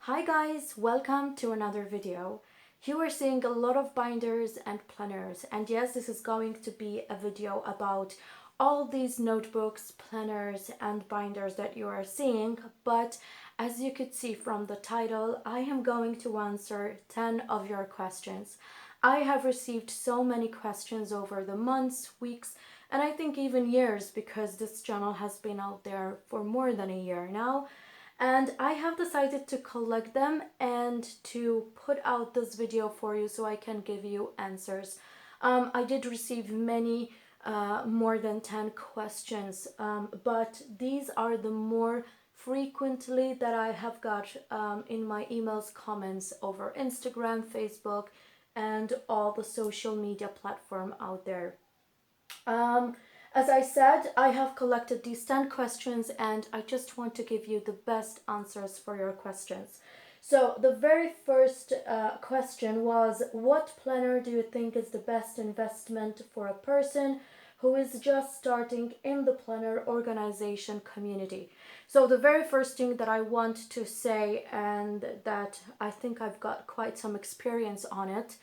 Hi guys, welcome to another video. You are seeing a lot of binders and planners, and yes, this is going to be a video about all these notebooks, planners and binders that you are seeing, but as you could see from the title, I am going to answer 10 of your questions. I have received so many questions over the months, weeks, and I think even years, because this channel has been out there for more than a year now. And I have decided to collect them and to put out this video for you so I can give you answers. I did receive many, more than 10 questions, but these are the more frequently that I have got in my emails, comments over Instagram, Facebook, and all the social media platform out there. As I said, I have collected these 10 questions and I just want to give you the best answers for your questions. So the very first question was, what planner do you think is the best investment for a person who is just starting in the planner organization community? So the very first thing that I want to say, and that I think I've got quite some experience on it,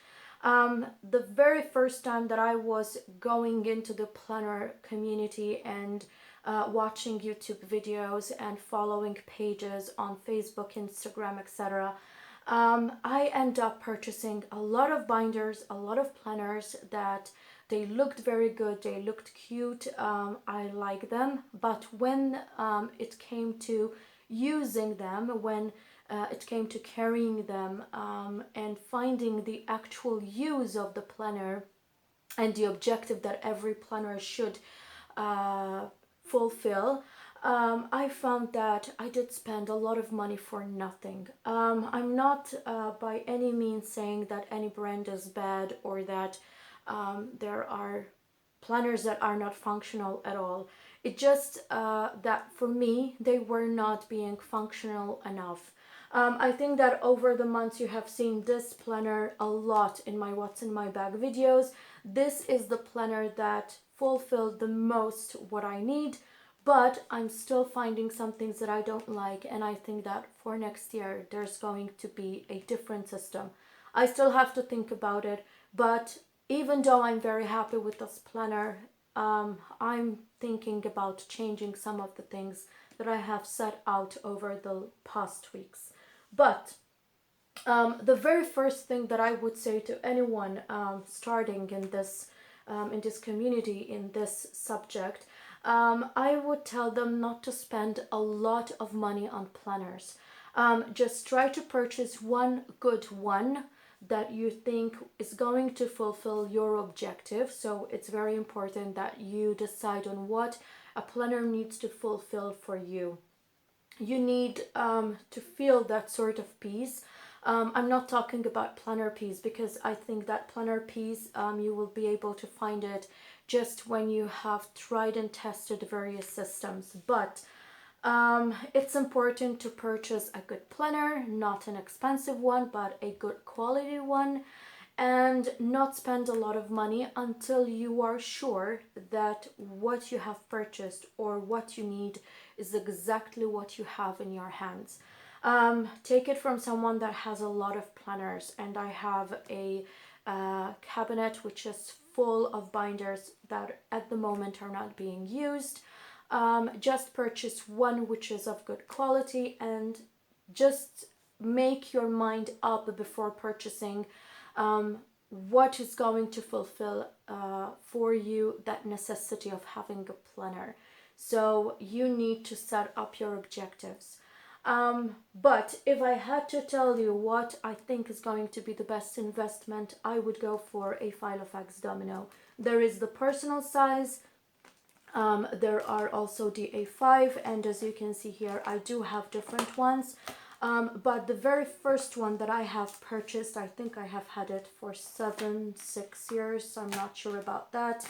the very first time that I was going into the planner community and watching YouTube videos and following pages on Facebook, Instagram, etc., I end up purchasing a lot of binders, a lot of planners that they looked very good, they looked cute, I like them, but when it came to using them, when it came to carrying them and finding the actual use of the planner and the objective that every planner should fulfill, I found that I did spend a lot of money for nothing. I'm not by any means saying that any brand is bad or that there are planners that are not functional at all. It just that for me, they were not being functional enough. I think that over the months you have seen this planner a lot in my What's in My Bag videos. This is the planner that fulfilled the most what I need, but I'm still finding some things that I don't like, and I think that for next year there's going to be a different system. I still have to think about it, but even though I'm very happy with this planner, I'm thinking about changing some of the things that I have set out over the past weeks. But the very first thing that I would say to anyone starting in this community, in this subject, I would tell them not to spend a lot of money on planners. Just try to purchase one good one that you think is going to fulfill your objective. So it's very important that you decide on what a planner needs to fulfill for you. You need to feel that sort of peace. I'm not talking about planner peace, because I think that planner peace, you will be able to find it just when you have tried and tested various systems. But it's important to purchase a good planner, not an expensive one, but a good quality one, and not spend a lot of money until you are sure that what you have purchased or what you need is exactly what you have in your hands. Take it from someone that has a lot of planners, and I have a cabinet which is full of binders that at the moment are not being used. Just purchase one which is of good quality, and just make your mind up before purchasing what is going to fulfill for you that necessity of having a planner. So you need to set up your objectives. But if I had to tell you what I think is going to be the best investment, I would go for a Filofax Domino. There is the personal size, there are also the A5, and as you can see here, I do have different ones. But the very first one that I have purchased, I think I have had it for 6 years, I'm not sure about that,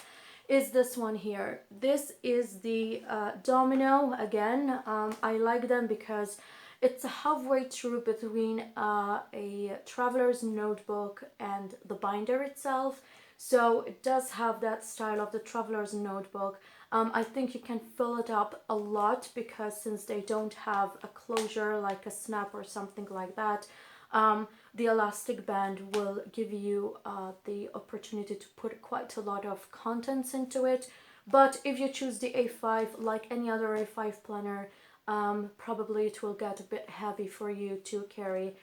is this one here. This is the Domino again. I like them because it's halfway through between a traveler's notebook and the binder itself. So it does have that style of the traveler's notebook. I think you can fill it up a lot because since they don't have a closure like a snap or something like that, the elastic band will give you the opportunity to put quite a lot of contents into it. But if you choose the A5, like any other A5 planner, probably it will get a bit heavy for you to carry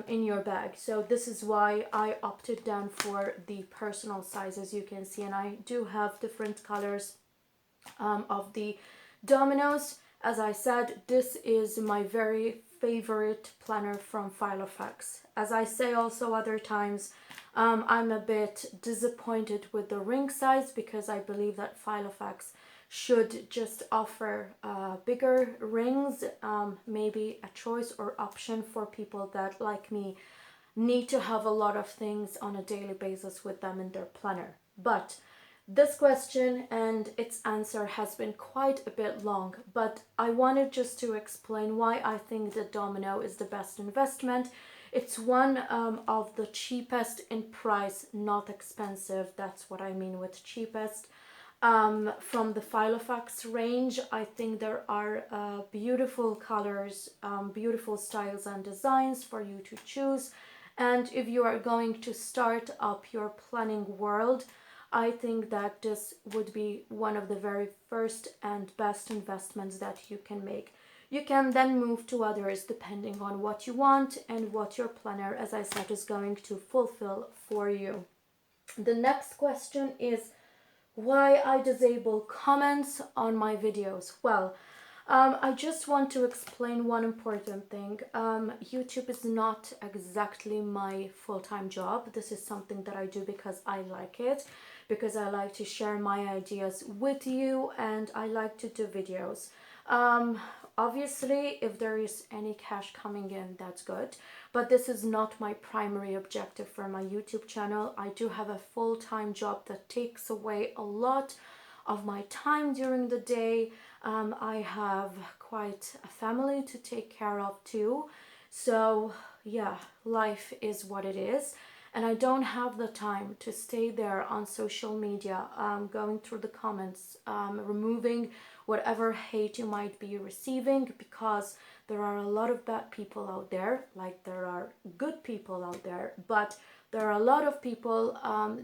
in your bag. So this is why I opted then for the personal size, as you can see, and I do have different colors of the dominoes. As I said, this is my very favorite planner from Filofax. As I say also other times, I'm a bit disappointed with the ring size because I believe that Filofax should just offer bigger rings, maybe a choice or option for people that, like me, need to have a lot of things on a daily basis with them in their planner. But this question and its answer has been quite a bit long, but I wanted just to explain why I think the Domino is the best investment. It's one of the cheapest in price, not expensive. That's what I mean with cheapest. From the Filofax range, I think there are beautiful colors, beautiful styles and designs for you to choose. And if you are going to start up your planning world, I think that this would be one of the very first and best investments that you can make. You can then move to others depending on what you want and what your planner, as I said, is going to fulfill for you. The next question is why I disable comments on my videos. Well, I just want to explain one important thing. YouTube is not exactly my full-time job. This is something that I do because I like it, because I like to share my ideas with you, and I like to do videos. Obviously, if there is any cash coming in, that's good, but this is not my primary objective for my YouTube channel. I do have a full-time job that takes away a lot of my time during the day. I have quite a family to take care of too. So yeah, life is what it is. And I don't have the time to stay there on social media, going through the comments, removing whatever hate you might be receiving, because there are a lot of bad people out there, like there are good people out there, but there are a lot of people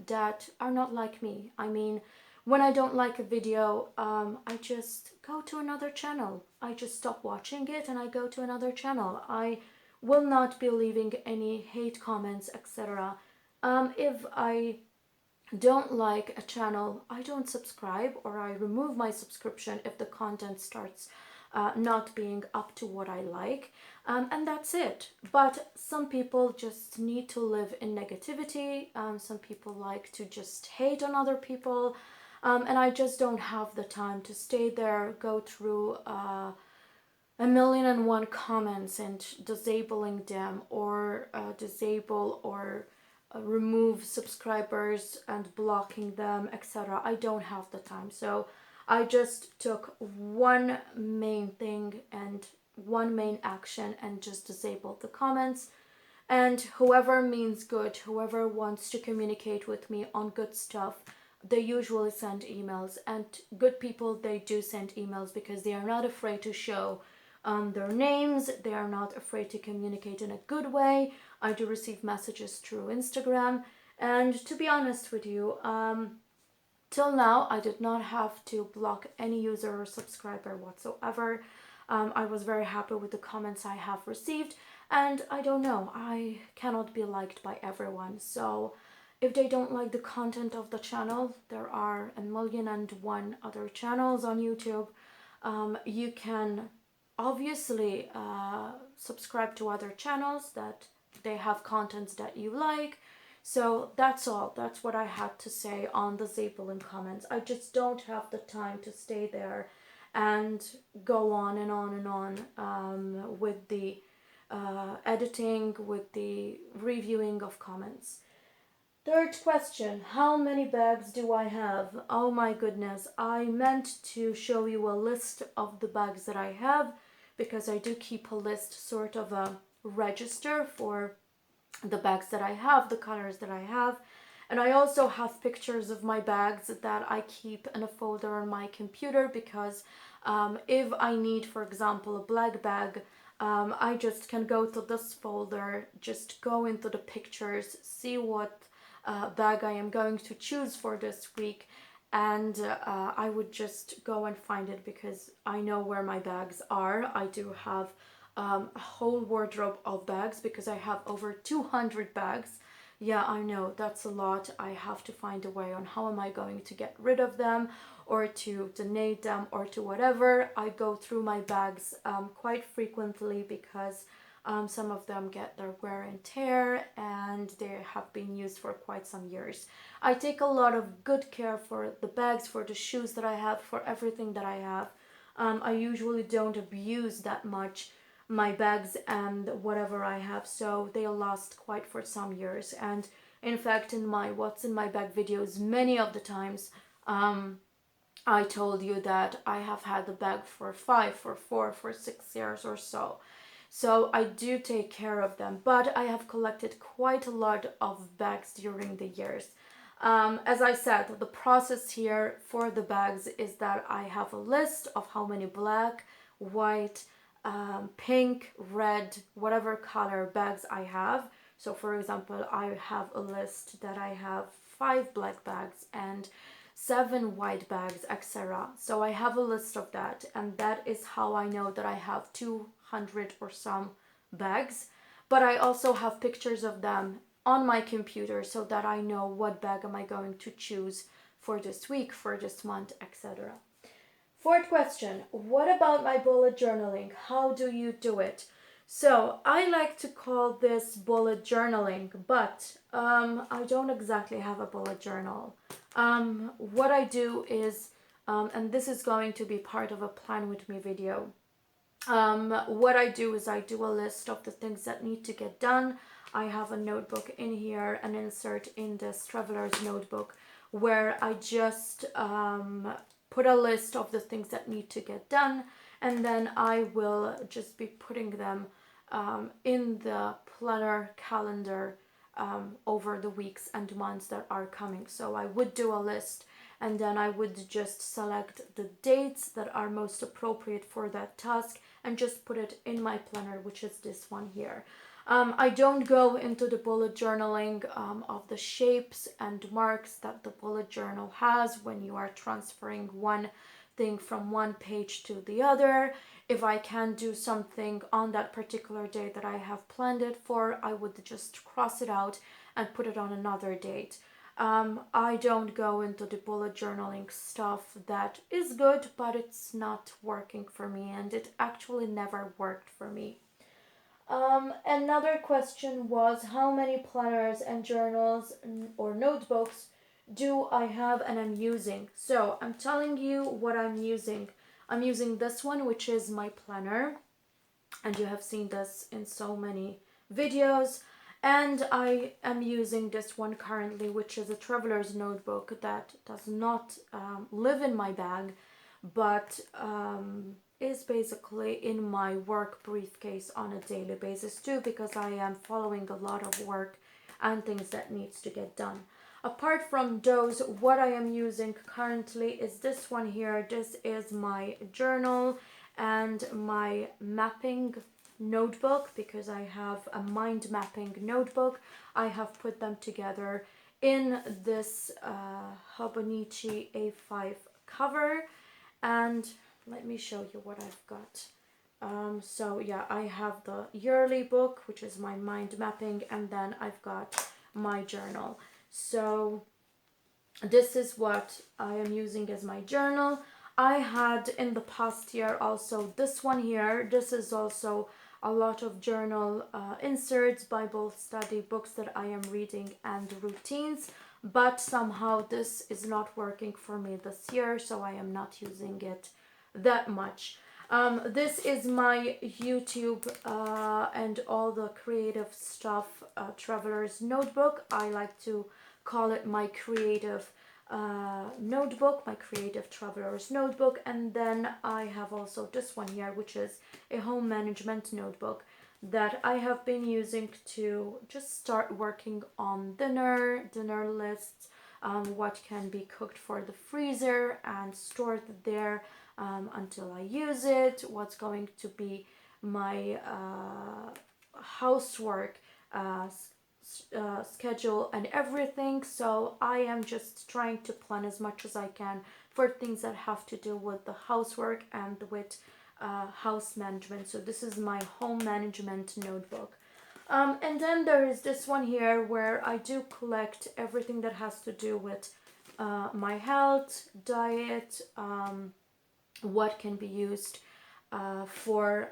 that are not like me. I mean, when I don't like a video, I just go to another channel. I just stop watching it and I go to another channel. I will not be leaving any hate comments, etc. If I don't like a channel, I don't subscribe, or I remove my subscription if the content starts not being up to what I like, and that's it. But some people just need to live in negativity. Some people like to just hate on other people, and I just don't have the time to stay there, go through a million and one comments and disabling them, or disable or remove subscribers and blocking them, etc. I don't have the time. So I just took one main thing and one main action and just disabled the comments. And whoever means good, whoever wants to communicate with me on good stuff, they usually send emails. And good people, they do send emails because they are not afraid to show their names. They are not afraid to communicate in a good way. I do receive messages through Instagram, and to be honest with you, till now I did not have to block any user or subscriber whatsoever. I was very happy with the comments I have received, and I don't know, I cannot be liked by everyone. So if they don't like the content of the channel, there are a million and one other channels on YouTube. You can obviously subscribe to other channels that they have contents that you like. So that's all. That's what I had to say on disabling comments. I just don't have the time to stay there and go on and on and on with the editing, with the reviewing of comments. Third question, how many bags do I have? Oh my goodness, I meant to show you a list of the bags that I have, because I do keep a list, sort of a register for the bags that I have, the colors that I have, And I also have pictures of my bags that I keep in a folder on my computer because if I need, for example, a black bag, I just can go to this folder, just go into the pictures, see what bag I am going to choose for this week, and I would just go and find it because I know where my bags are. I do have a whole wardrobe of bags because I have over 200 bags. Yeah, I know that's a lot. I have to find a way on how am I going to get rid of them or to donate them or to whatever. I go through my bags quite frequently because some of them get their wear and tear and they have been used for quite some years. I take a lot of good care for the bags, for the shoes that I have, for everything that I have. I usually don't abuse that much my bags and whatever I have, so they'll last quite for some years. And in fact, in my what's in my bag videos, many of the times I told you that I have had the bag for 5, for 4, for 6 years or so. So I do take care of them, but I have collected quite a lot of bags during the years. As I said, the process here for the bags is that I have a list of how many black, white, pink, red, whatever color bags I have. So for example, I have a list that I have 5 black bags and 7 white bags, etc. So I have a list of that, and that is how I know that I have 200 or some bags. But I also have pictures of them on my computer so that I know what bag am I going to choose for this week, for this month, etc. Fourth question, what about my bullet journaling? How do you do it? So I like to call this bullet journaling, but I don't exactly have a bullet journal. What I do is, and this is going to be part of a plan with me video. What I do is I do a list of the things that need to get done. I have a notebook in here, an insert in this traveler's notebook where I just put a list of the things that need to get done, and then I will just be putting them in the planner calendar over the weeks and months that are coming. So I would do a list and then I would just select the dates that are most appropriate for that task and just put it in my planner, which is this one here. I don't go into the bullet journaling of the shapes and marks that the bullet journal has when you are transferring one thing from one page to the other. If I can do something on that particular day that I have planned it for, I would just cross it out and put it on another date. I don't go into the bullet journaling stuff that is good, but it's not working for me, and it actually never worked for me. Another question was how many planners and journals or notebooks do I have and I'm using. So I'm telling you what I'm using. I'm using this one, which is my planner, and you have seen this in so many videos. And I am using this one currently, which is a traveler's notebook that does not live in my bag, but is basically in my work briefcase on a daily basis too, because I am following a lot of work and things that needs to get done. Apart from those, what I am using currently is this one here. This is my journal and my mapping notebook, because I have a mind mapping notebook. I have put them together in this Hobonichi A5 cover, and let me show you what I've got. So yeah, I have the yearly book, which is my mind mapping, and then I've got my journal. So this is what I am using as my journal. I had in the past year also this one here. This is also a lot of journal inserts, Bible study books that I am reading, and routines. But somehow this is not working for me this year, so I am not using it that much. This is my YouTube and all the creative stuff traveler's notebook. I like to call it my creative notebook, my creative traveler's notebook. And then I have also this one here, which is a home management notebook. that I have been using to just start working on dinner lists, what can be cooked for the freezer and stored there until I use it, what's going to be my housework schedule and everything. So I am just trying to plan as much as I can for things that have to do with the housework and with house management. So this is my home management notebook. And then there is this one here where I do collect everything that has to do with my health, diet, what can be used for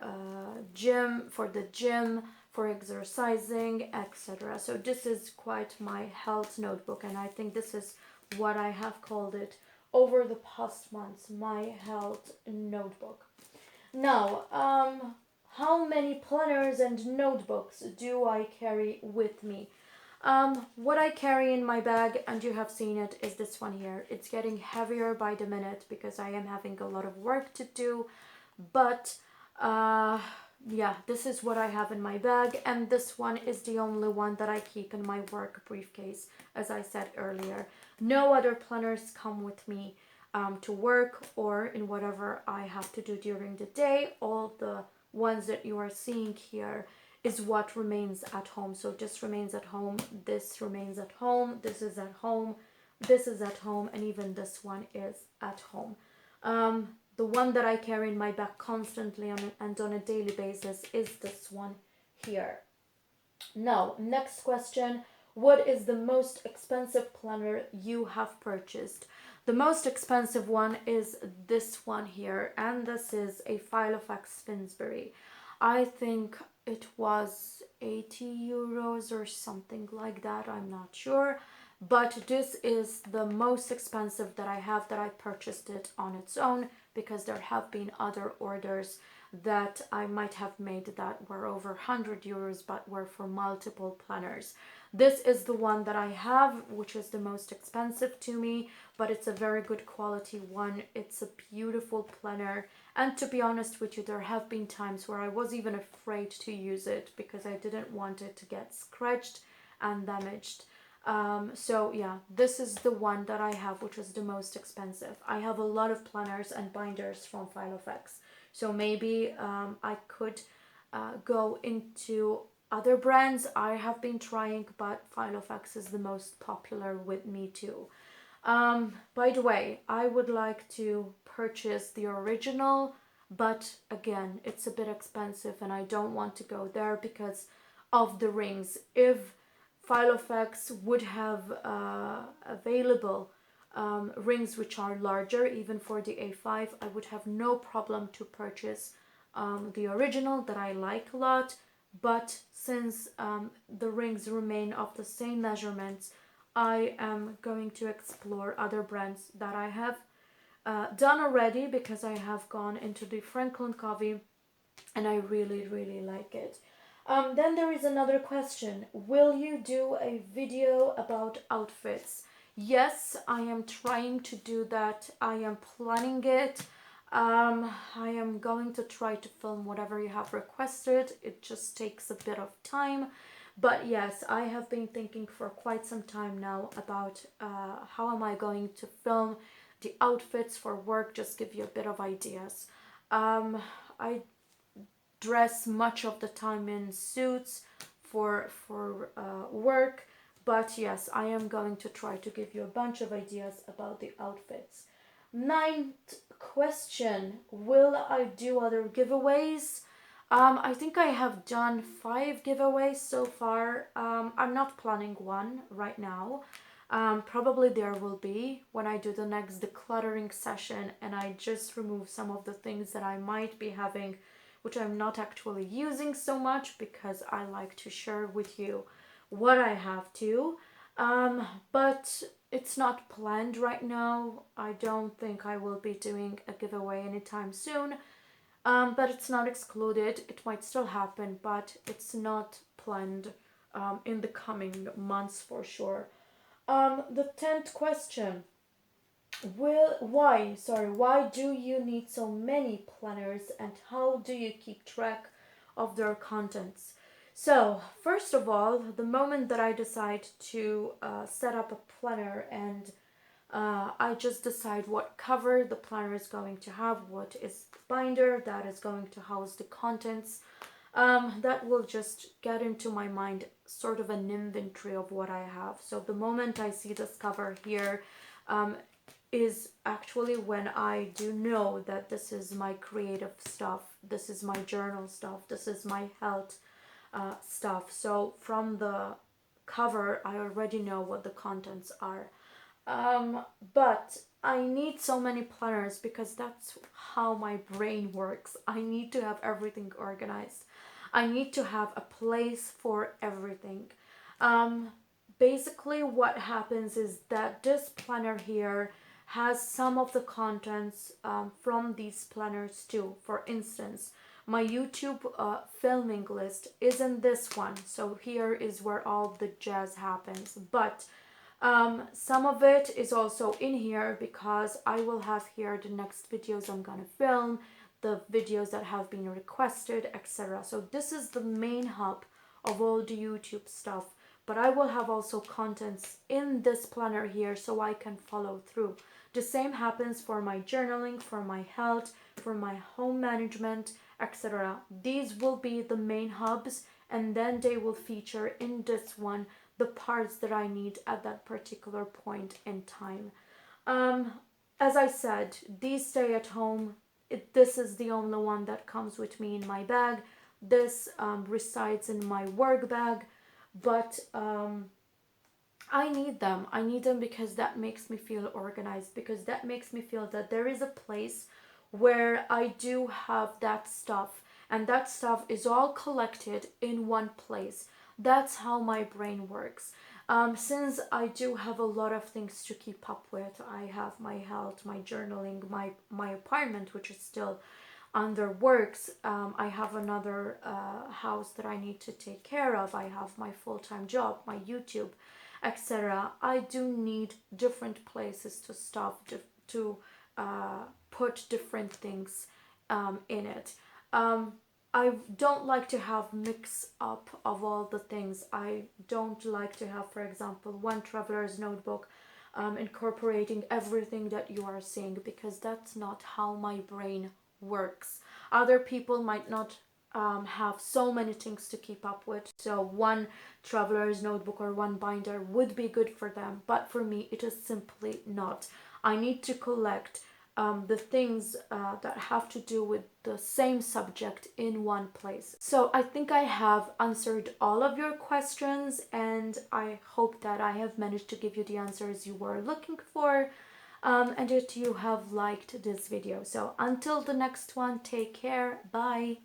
the gym, for exercising, etc. So this is quite my health notebook, and I think this is what I have called it over the past months, my health notebook. Now, how many planners and notebooks do I carry with me? What I carry in my bag, and you have seen it, is this one here. It's getting heavier by the minute because I am having a lot of work to do, but yeah, this is what I have in my bag, and this one is the only one that I keep in my work briefcase, as I said earlier. No other planners come with me to work or in whatever I have to do during the day. All the ones that you are seeing here is what remains at home. So this remains at home, this remains at home, this is at home, this is at home, and even this one is at home. The one that I carry in my bag constantly and on a daily basis is this one here. Now, next question. What is the most expensive planner you have purchased? The most expensive one is this one here, and this is a Filofax Finsbury. I think it was 80 euros or something like that, I'm not sure. But this is the most expensive that I have, that I purchased it on its own, because there have been other orders that I might have made that were over 100 euros but were for multiple planners. This is the one that I have, which is the most expensive to me, but it's a very good quality one. It's a beautiful planner, and to be honest with you, there have been times where I was even afraid to use it because I didn't want it to get scratched and damaged. So yeah, this is the one that I have, which is the most expensive. I have a lot of planners and binders from Filofax, so maybe I could go into other brands I have been trying, but Filofax is the most popular with me too. By the way, I would like to purchase the original, but again, it's a bit expensive and I don't want to go there because of the rings. If Filofax would have available rings which are larger, even for the A5, I would have no problem to purchase the original that I like a lot. But since the rings remain of the same measurements, I am going to explore other brands that I have done already, because I have gone into the Franklin Covey and I really, really like it. Then there is another question. Will you do a video about outfits? Yes, I am trying to do that. I am planning it. I am going to try to film whatever you have requested. It just takes a bit of time. But yes, I have been thinking for quite some time now about how am I going to film the outfits for work, just give you a bit of ideas. I dress much of the time in suits for work, but yes, I am going to try to give you a bunch of ideas about the outfits. Ninth question, will I do other giveaways? I think I have done 5 giveaways so far. I'm not planning one right now. Probably there will be when I do the next decluttering session and I just remove some of the things that I might be having, which I'm not actually using so much, because I like to share with you what I have to. But it's not planned right now. I don't think I will be doing a giveaway anytime soon. But it's not excluded. It might still happen, but it's not planned in the coming months for sure. The 10th question. Why do you need so many planners, and how do you keep track of their contents. So first of all, the moment that I decide to set up a planner and I just decide what cover the planner is going to have, what is the binder that is going to house the contents. That will just get into my mind sort of an inventory of what I have. So the moment I see this cover here is actually when I do know that this is my creative stuff, this is my journal stuff, this is my health stuff. So from the cover, I already know what the contents are. But I need so many planners because that's how my brain works. I need to have everything organized. I need to have a place for everything. Um, Basically, what happens is that this planner here has some of the contents from these planners too. For instance, my YouTube filming list is in this one. So here is where all the jazz happens. But some of it is also in here because I will have here the next videos I'm gonna film, the videos that have been requested, etc. So this is the main hub of all the YouTube stuff, but I will have also contents in this planner here so I can follow through. The same happens for my journaling, for my health, for my home management, etc. These will be the main hubs, and then they will feature in this one the parts that I need at that particular point in time. Um, as I said, these stay at home. This is the only one that comes with me in my bag. This resides in my work bag, but I need them. I need them because that makes me feel organized, because that makes me feel that there is a place where I do have that stuff, and that stuff is all collected in one place. That's how my brain works. Since I do have a lot of things to keep up with, I have my health, my journaling, my apartment, which is still under works. I have another house that I need to take care of. I have my full-time job, my YouTube, etc. I do need different places to stop, to put different things in it. I don't like to have mix up of all the things. I don't like to have, for example, one traveler's notebook incorporating everything that you are seeing, because that's not how my brain works. Other people might not have so many things to keep up with, so one traveler's notebook or one binder would be good for them, but for me it is simply not. I need to collect the things that have to do with the same subject in one place. So I think I have answered all of your questions, and I hope that I have managed to give you the answers you were looking for, and that you have liked this video. So until the next one, take care, bye.